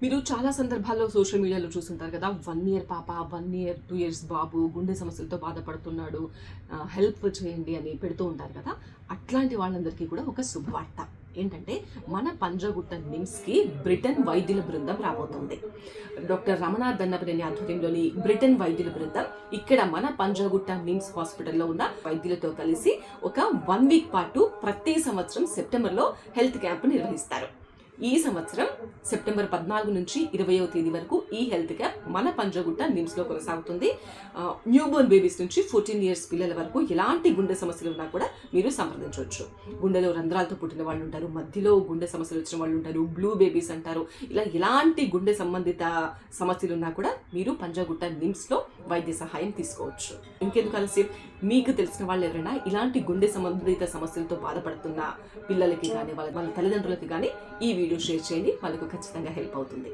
మీరు చాలా సందర్భాల్లో సోషల్ మీడియాలో చూస్తుంటారు కదా, 1 ఇయర్ పాప, 1 ఇయర్ 2 ఇయర్స్ బాబు గుండె సమస్యలతో బాధపడుతున్నాడు, హెల్ప్ చేయండి అని పెడుతూ ఉంటారు కదా. అట్లాంటి వాళ్ళందరికీ కూడా ఒక శుభవార్త ఏంటంటే, మన పంజాగుట్ట నిమ్స్కి బ్రిటన్ వైద్యుల బృందం రాబోతుంది. డాక్టర్ రమణ దన్నపనేని ఆధ్వర్యంలోని బ్రిటన్ వైద్యుల బృందం ఇక్కడ మన పంజాగుట్ట నిమ్స్ హాస్పిటల్లో ఉన్న వైద్యులతో కలిసి ఒక 1 వీక్ పాటు ప్రతి సంవత్సరం సెప్టెంబర్లో హెల్త్ క్యాంప్ నిర్వహిస్తారు. ఈ సంవత్సరం సెప్టెంబర్ 14 నుంచి 20వ తేదీ వరకు ఈ హెల్త్ క్యాంప్ మన పంజాగుట్ట నిమ్స్లో కొనసాగుతుంది. న్యూబోర్న్ బేబీస్ నుంచి 14 ఇయర్స్ పిల్లల వరకు ఎలాంటి గుండె సమస్యలు ఉన్నా కూడా మీరు సంప్రదించవచ్చు. గుండెలో రంధ్రాలతో పుట్టిన వాళ్ళు ఉంటారు, మధ్యలో గుండె సమస్యలు వచ్చిన వాళ్ళు ఉంటారు, బ్లూ బేబీస్ అంటారు. ఇలా ఎలాంటి గుండె సంబంధిత సమస్యలు ఉన్నా కూడా మీరు పంజాగుట్ట నిమ్స్లో వైద్య సహాయం తీసుకోవచ్చు. ఇంకెందుకు ఆలస్యం, మీకు తెలిసిన వాళ్ళు ఎవరైనా ఇలాంటి గుండె సంబంధిత సమస్యలతో బాధపడుతున్న పిల్లలకి కానీ వాళ్ళ తల్లిదండ్రులకి కానీ ఈ వీడియో షేర్ చేయండి. వాళ్ళకు ఖచ్చితంగా హెల్ప్ అవుతుంది.